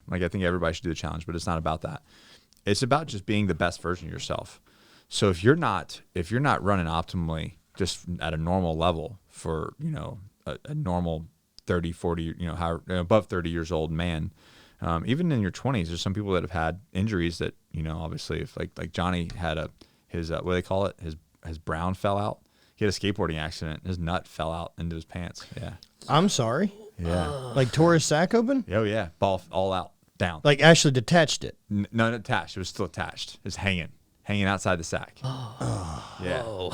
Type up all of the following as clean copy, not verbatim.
Like, I think everybody should do the challenge, but it's not about that. It's about just being the best version of yourself. So if you're not running optimally just at a normal level for, you know, a normal 30, 40, you know, above 30 years old man, even in your 20s, there's some people that have had injuries that, you know, obviously if like Johnny had his what do they call it? His brown fell out. He had a skateboarding accident. His nut fell out into his pants. Yeah. I'm sorry. Yeah. Like tore his sack open? Oh yeah. Ball all out down. Like actually detached it. No, not attached. It was still attached. It was hanging outside the sack. Oh. Yeah. Oh.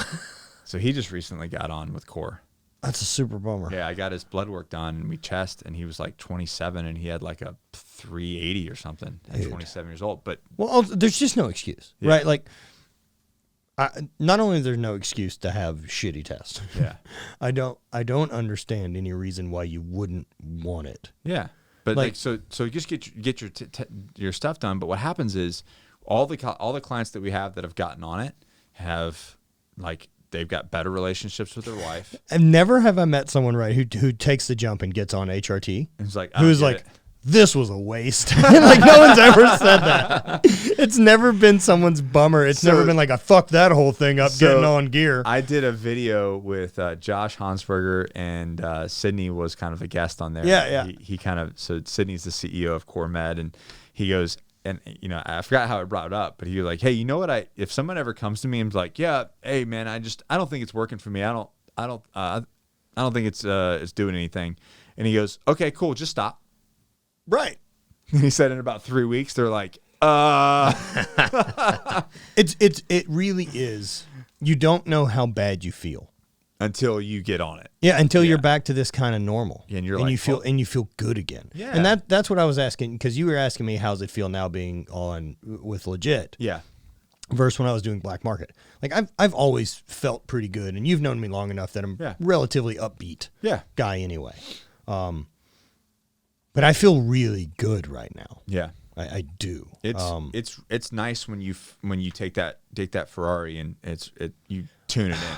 So he just recently got on with core. That's a super bummer. Yeah, I got his blood work done and we chest, and he was like 27 and he had like a 380 or something at 27 years old. But well, there's just no excuse, right? Like, not only is there no excuse to have shitty tests. Yeah. I don't understand any reason why you wouldn't want it. Yeah. But like so you just get your stuff done. But what happens is all the clients that we have that have gotten on it have like they've got better relationships with their wife. And never have I met someone who takes the jump and gets on HRT. And it's like who's like, this was a waste. Like no one's ever said that. It's never been someone's bummer. It's never been like I fucked that whole thing up getting on gear. I did a video with Josh Hansberger, and Sydney was kind of a guest on there. Yeah. He kind of, so Sydney's the CEO of Core Med, and he goes, and you know, I forgot how I brought it up, but he was like, hey, you know what? If someone ever comes to me and is like, yeah, hey man, I don't think it's working for me. I don't think it's doing anything. And he goes, okay, cool, just stop. Right. And he said in about 3 weeks, they're like, It really is. You don't know how bad you feel until you get on it. Yeah, until you're back to this kind of normal. Yeah, and you feel good again. Yeah. And that's what I was asking, because you were asking me how's it feel now being on with Legit. Yeah. Versus when I was doing Black Market. Like I've always felt pretty good, and you've known me long enough that I'm relatively upbeat guy anyway. But I feel really good right now. Yeah. I do. It's nice when you take that Ferrari and you tune it in.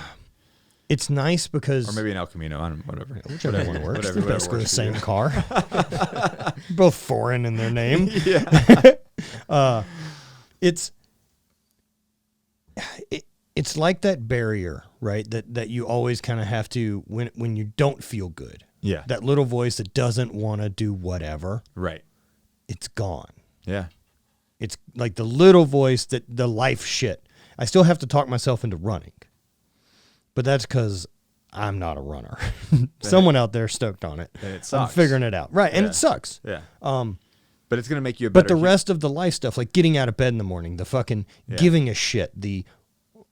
It's nice because, or maybe an El Camino, I don't know, whatever. Whichever one works. Whatever Let's go works the same car. Both foreign in their name. Yeah. It's like that barrier, right? That you always kind of have to when you don't feel good. Yeah. That little voice that doesn't want to do whatever. Right. It's gone. Yeah. It's like the little voice that the life shit. I still have to talk myself into running. But that's because I'm not a runner. Someone out there stoked on it. And it sucks. I'm figuring it out. Right. And it sucks. Yeah. But it's going to make you a better But the rest of the life stuff, like getting out of bed in the morning, the fucking giving a shit, the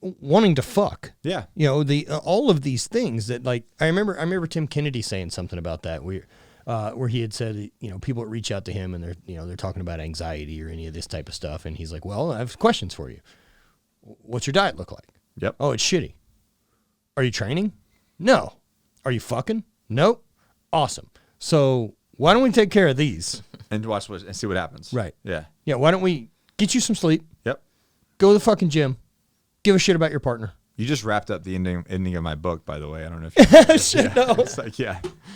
wanting to fuck. Yeah. You know, the all of these things that, like, I remember Tim Kennedy saying something about that where he had said, you know, people that reach out to him and they're talking about anxiety or any of this type of stuff. And he's like, well, I have questions for you. What's your diet look like? Yep. Oh, it's shitty. Are you training? No. Are you fucking? Nope. Awesome. So why don't we take care of these? And and see what happens. Right. Yeah. Yeah. Why don't we get you some sleep? Yep. Go to the fucking gym. Give a shit about your partner. You just wrapped up the ending of my book, by the way. I don't know if you shit, no. It's like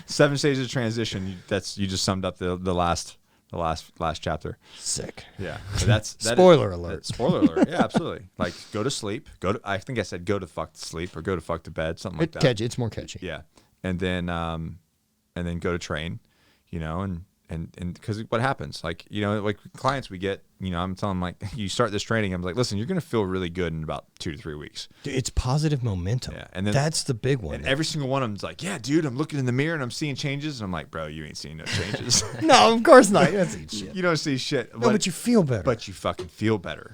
7 stages of transition. You just summed up the last chapter. Sick. Yeah. So that's spoiler alert. Spoiler alert. Yeah, absolutely. Like go to sleep. I think I said go to fuck to sleep or go to fuck to bed, something like that. Catchy. It's more catchy. Yeah. And then go to train, you know, and because what happens, like, you know, like clients we get, you know, I'm telling them, like, you start this training, I'm like, listen, you're going to feel really good in about 2 to 3 weeks. Dude, it's positive momentum. Yeah. And then that's the big one. And every single one of them's like, yeah, dude, I'm looking in the mirror and I'm seeing changes. And I'm like, bro, you ain't seeing no changes. No, of course not. You don't see shit. You don't see shit. No, but you feel better. But you fucking feel better.